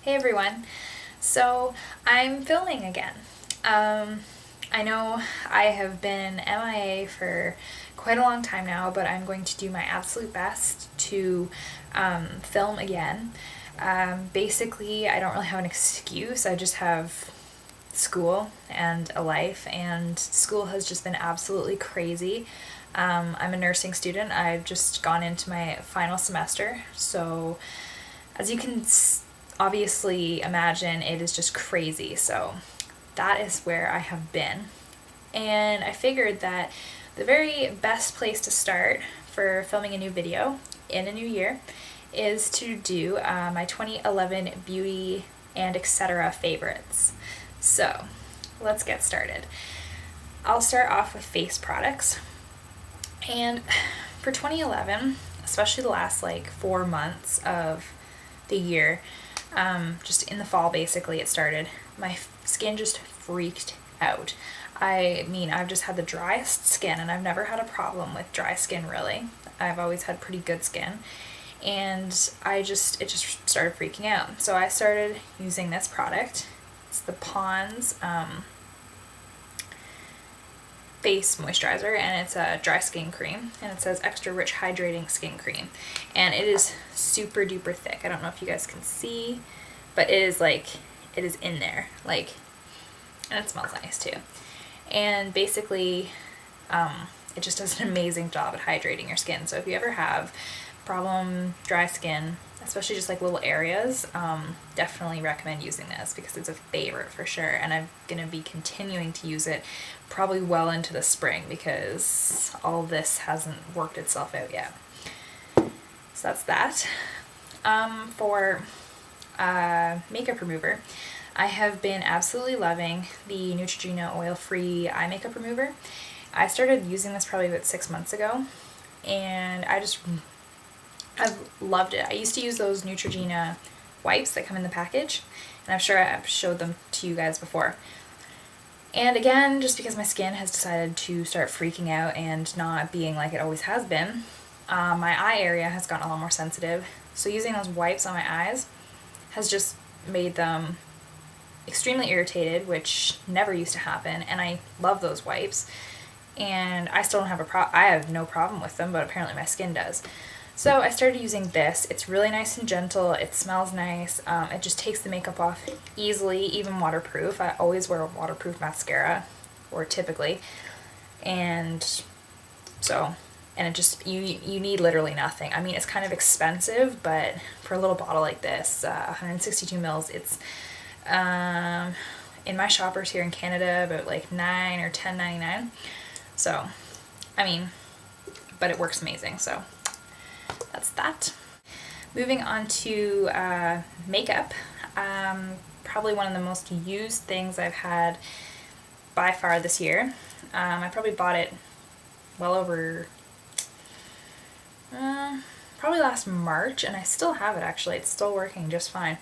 Hey everyone. So I'm filming again. I know I have been MIA for quite a long time now, but I'm going to do my absolute best to film again. Basically, I don't really have an excuse. I just have school and a life, and school has just been absolutely crazy. I'm a nursing student. I've just gone into my final semester, so as you can obviously imagine, it is just crazy. So that is where I have been. And I figured that the very best place to start for filming a new video in a new year is to do my 2011 beauty and etc. favorites. So let's get started. I'll start off with face products. And for 2011, especially the last like 4 months of the year, just in the fall basically it started, my skin just freaked out. I mean, I've just had the driest skin, and I've never had a problem with dry skin really. I've always had pretty good skin, and it just started freaking out. So I started using this product. It's the Pond's face moisturizer, and it's a dry skin cream, and it says extra rich hydrating skin cream, and it is super duper thick. I don't know if you guys can see, but it is in there, like, and it smells nice too. And basically it just does an amazing job at hydrating your skin. So if you ever have problem dry skin, especially just like little areas, definitely recommend using this because it's a favorite for sure, and I'm gonna be continuing to use it probably well into the spring because all this hasn't worked itself out yet. So that's that. For makeup remover, I have been absolutely loving the Neutrogena oil-free eye makeup remover. I started using this probably about 6 months ago, and I've loved it. I used to use those Neutrogena wipes that come in the package, and I'm sure I've showed them to you guys before. And again, just because my skin has decided to start freaking out and not being like it always has been, my eye area has gotten a lot more sensitive. So using those wipes on my eyes has just made them extremely irritated, which never used to happen, and I love those wipes. And I still don't have I have no problem with them, but apparently my skin does. So I started using this. It's really nice and gentle. It smells nice. It just takes the makeup off easily, even waterproof. I always wear a waterproof mascara, or typically. And so, and it just, you need literally nothing. I mean, it's kind of expensive, but for a little bottle like this, 162 mils, it's in my Shoppers here in Canada about like $9 or $10.99. So, I mean, but it works amazing. So that's that. Moving on to makeup. Probably one of the most used things I've had by far this year. I probably bought it well over probably last March, and I still have it actually. It's still working just fine.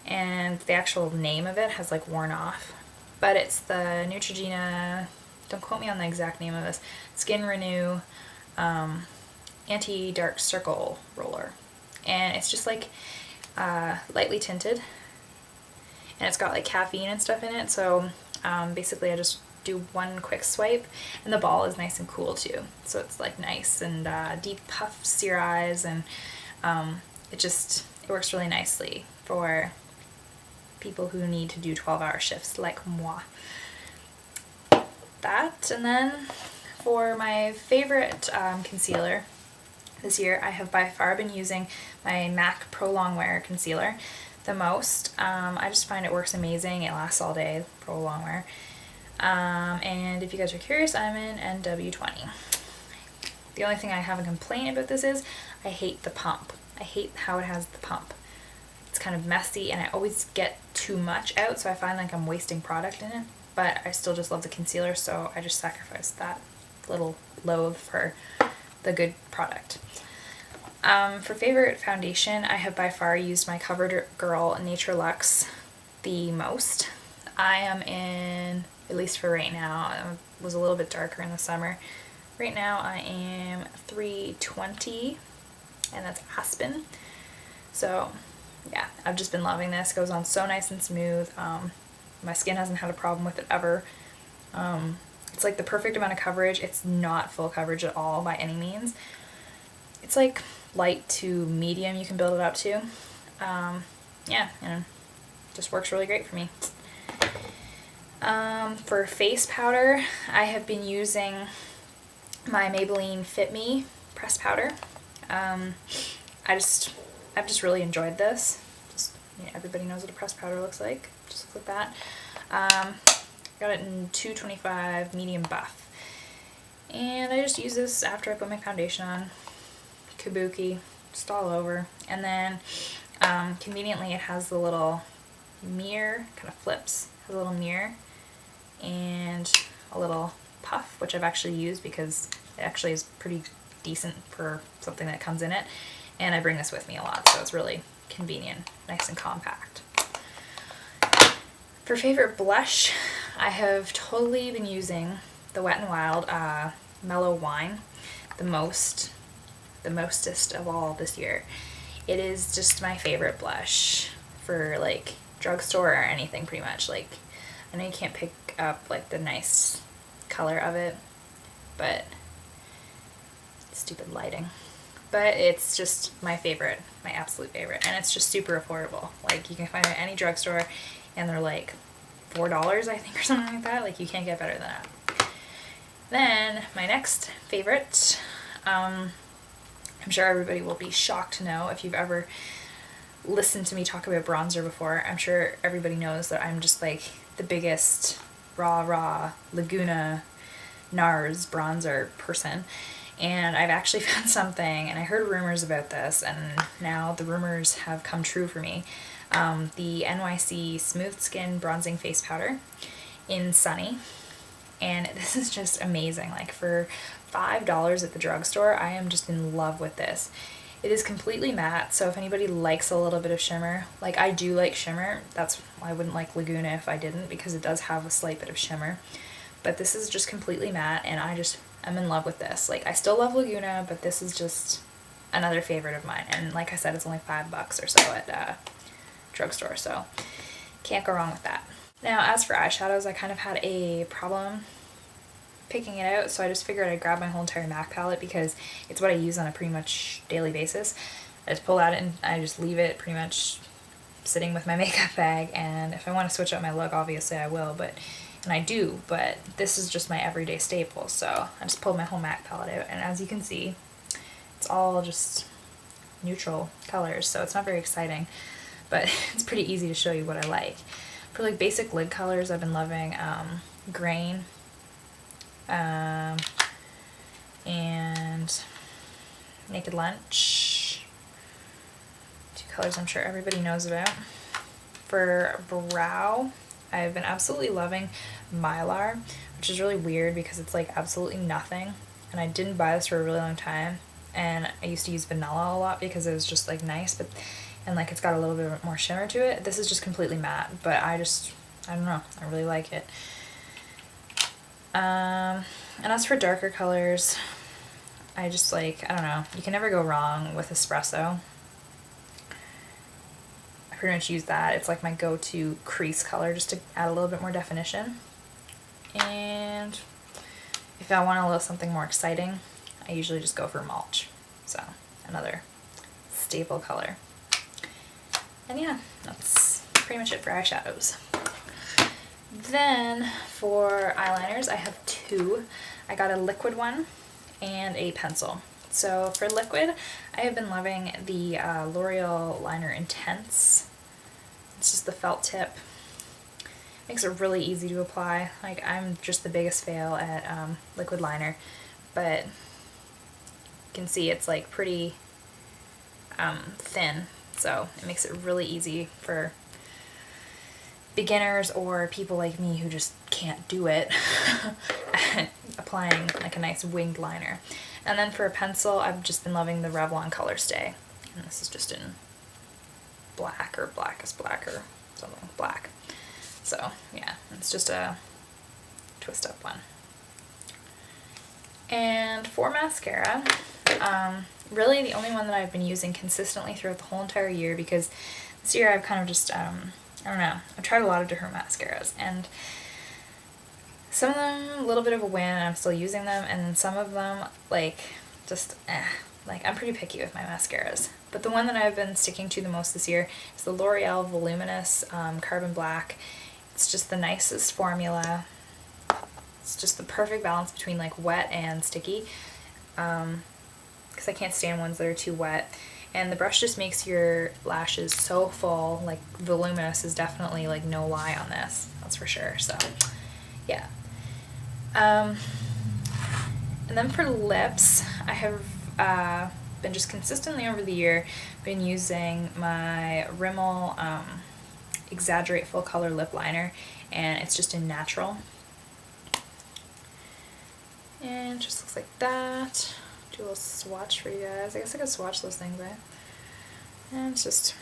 And the actual name of it has like worn off, but it's the Neutrogena, don't quote me on the exact name of this, Skin Renew Anti-Dark Circle Roller. And it's just like lightly tinted, and it's got like caffeine and stuff in it. So basically I just do one quick swipe, and the ball is nice and cool too. So it's like nice and deep puffs your eyes, and it works really nicely for people who need to do 12-hour shifts like moi. That, and then for my favorite concealer this year, I have by far been using my MAC Pro Longwear concealer the most. I just find it works amazing. It lasts all day, Pro Longwear. And if you guys are curious, I'm in NW20. The only thing I have a complaint about this is I hate the pump. I hate how it has the pump. It's kind of messy, and I always get too much out, so I find like I'm wasting product in it. But I still just love the concealer, so I just sacrificed that little loathe for the good product. For favorite foundation, I have by far used my CoverGirl Nature Luxe the most. I am in, at least for right now, it was a little bit darker in the summer. Right now I am 320, and that's Aspen. So yeah, I've just been loving this. It goes on so nice and smooth. My skin hasn't had a problem with it ever. It's like the perfect amount of coverage. It's not full coverage at all by any means. It's like light to medium you can build it up to. Yeah, and just works really great for me. For face powder, I have been using my Maybelline Fit Me pressed powder. I've just really enjoyed this. Just, you know, everybody knows what a pressed powder looks like. Just looks like that. Got it in 225 medium buff. And I just use this after I put my foundation on. Kabuki, just all over. And then conveniently it has the little mirror, kind of flips, has a little mirror and a little puff, which I've actually used because it actually is pretty decent for something that comes in it. And I bring this with me a lot, so it's really convenient, nice and compact. For favorite blush, I have totally been using the Wet n Wild Mellow Wine the mostest of all this year. It is just my favorite blush for like drugstore or anything pretty much. Like, I know you can't pick up like the nice color of it, but stupid lighting. But it's just my favorite, my absolute favorite, and it's just super affordable. Like, you can find it at any drugstore, and they're like $4, I think, or something like that. Like, you can't get better than that. Then my next favorite, I'm sure everybody will be shocked to know if you've ever listened to me talk about bronzer before. I'm sure everybody knows that I'm just like the biggest raw Laguna NARS bronzer person. And I've actually found something, and I heard rumors about this, and now the rumors have come true for me. The NYC Smooth Skin Bronzing Face Powder in Sunny. And this is just amazing. Like, for $5 at the drugstore, I am just in love with this. It is completely matte, so if anybody likes a little bit of shimmer, like I do like shimmer, that's why I wouldn't like Laguna if I didn't, because it does have a slight bit of shimmer. But this is just completely matte, and I'm in love with this. Like, I still love Laguna, but this is just another favorite of mine. And like I said, it's only $5 or so at drugstore, so can't go wrong with that. Now, as for eyeshadows, I kind of had a problem picking it out, so I just figured I'd grab my whole entire MAC palette because it's what I use on a pretty much daily basis. I just pull that and I just leave it pretty much sitting with my makeup bag, and if I want to switch up my look, obviously I will, and I do, but this is just my everyday staple, so I just pulled my whole MAC palette out, and as you can see, it's all just neutral colors, so it's not very exciting, but it's pretty easy to show you what I like. For like basic lid colors, I've been loving Grain, and Naked Lunch, two colors I'm sure everybody knows about. For brow, I've been absolutely loving Mylar, which is really weird because it's like absolutely nothing, and I didn't buy this for a really long time, and I used to use Vanilla a lot because it was just like nice, and like it's got a little bit more shimmer to it. This is just completely matte, but I don't know, I really like it. And as for darker colors, I just like, I don't know, you can never go wrong with Espresso. I pretty much use that. It's like my go-to crease color just to add a little bit more definition. And if I want a little something more exciting, I usually just go for Mulch. So, another staple color. And yeah, that's pretty much it for eyeshadows. Then for eyeliners, I have two. I got a liquid one and a pencil. So for liquid, I have been loving the L'Oreal Liner Intense. It's just the felt tip. Makes it really easy to apply. Like, I'm just the biggest fail at liquid liner, but you can see it's like pretty thin, so it makes it really easy for beginners or people like me who just can't do it applying like a nice winged liner. And then for a pencil, I've just been loving the Revlon Color Stay, and this is just in black or blackest black or something black. So yeah, it's just a twist up one. And for mascara, really the only one that I've been using consistently throughout the whole entire year, because this year I've kind of just, I don't know, I've tried a lot of different mascaras, and some of them a little bit of a win and I'm still using them, and then some of them like just like I'm pretty picky with my mascaras. But the one that I've been sticking to the most this year is the L'Oreal Voluminous Carbon Black. It's just the nicest formula. It's just the perfect balance between like wet and sticky, because I can't stand ones that are too wet. And the brush just makes your lashes so full. Like voluminous is definitely like no lie on this, that's for sure. So yeah. And then for lips, I have been just consistently over the year been using my Rimmel Exaggerate Full Color Lip Liner, and it's just in natural. And it just looks like that. Do a little swatch for you guys. I guess I could swatch those things, right? And it's just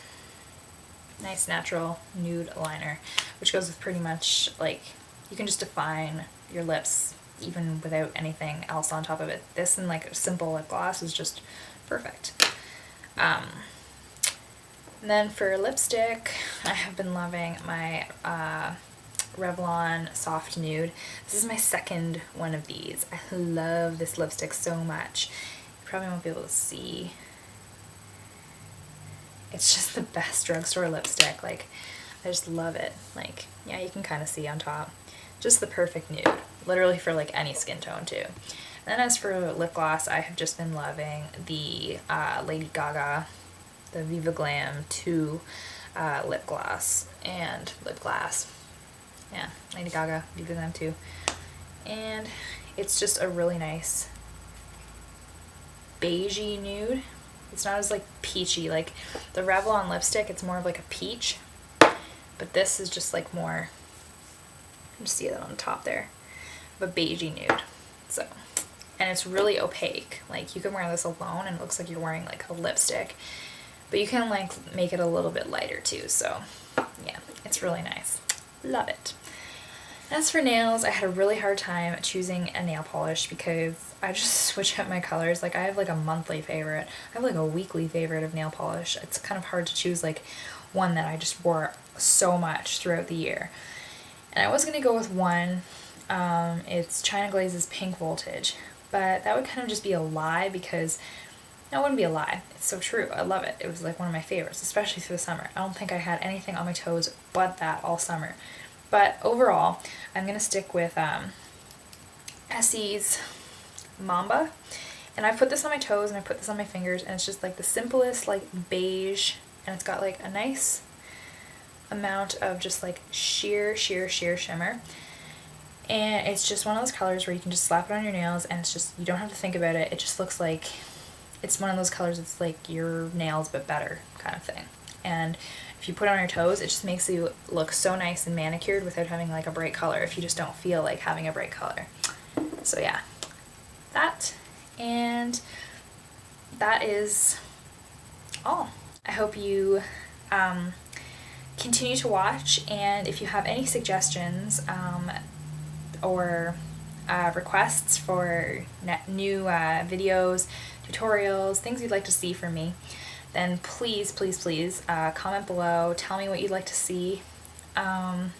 nice natural nude liner, which goes with pretty much, like, you can just define your lips even without anything else on top of it. This and like a simple lip gloss is just perfect. And then for lipstick, I have been loving my Revlon Soft Nude. This is my second one of these. I love this lipstick so much. You probably won't be able to see. It's just the best drugstore lipstick. Like, I just love it. Like, yeah, you can kind of see on top. Just the perfect nude. Literally for like any skin tone too. And then as for lip gloss, I have just been loving the Lady Gaga, the Viva Glam 2 lip gloss and lip glass. Yeah, Lady Gaga, Viva Glam 2. And it's just a really nice beigey nude. It's not as like peachy. Like the Revlon lipstick, it's more of like a peach. But this is just like more, you can see that on the top there, of a beigey nude. So, and it's really opaque. Like you can wear this alone and it looks like you're wearing like a lipstick. But you can like make it a little bit lighter too. So yeah, it's really nice. Love it. As for nails, I had a really hard time choosing a nail polish because I just switch up my colors. Like I have like a monthly favorite. I have like a weekly favorite of nail polish. It's kind of hard to choose like one that I just wore so much throughout the year. And I was going to go with one. It's China Glaze's Pink Voltage. But that would kind of just be a lie because, that wouldn't be a lie. It's so true. I love it. It was like one of my favorites, especially through the summer. I don't think I had anything on my toes but that all summer. But overall, I'm going to stick with Essie's Mamba. And I put this on my toes and I put this on my fingers, and it's just like the simplest like beige, and it's got like a nice amount of just like sheer shimmer. And it's just one of those colors where you can just slap it on your nails and it's just, you don't have to think about it. It just looks like, it's one of those colors that's like your nails but better kind of thing. And if you put it on your toes, it just makes you look so nice and manicured without having like a bright color if you just don't feel like having a bright color. So yeah, that. And that is all. I hope you continue to watch, and if you have any suggestions or requests for new videos, tutorials, things you'd like to see from me, then please comment below. Tell me what you'd like to see. What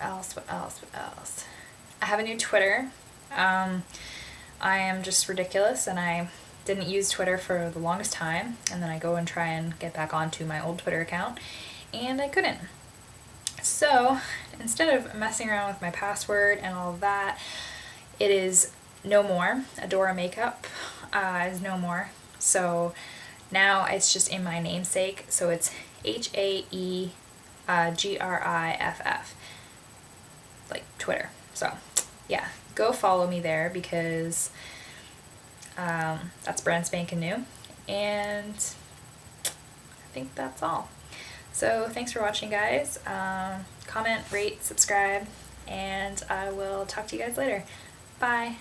else? I have a new Twitter. I am just ridiculous, and I didn't use Twitter for the longest time, and then I go and try and get back onto my old Twitter account, and I couldn't. So instead of messing around with my password and all of that, it is no more. Adora Makeup is no more. So now it's just in my namesake, so it's HAEGRIFF, like Twitter. So yeah, go follow me there because that's brand spanking new, and I think that's all. So thanks for watching, guys. Comment, rate, subscribe, and I will talk to you guys later. Bye.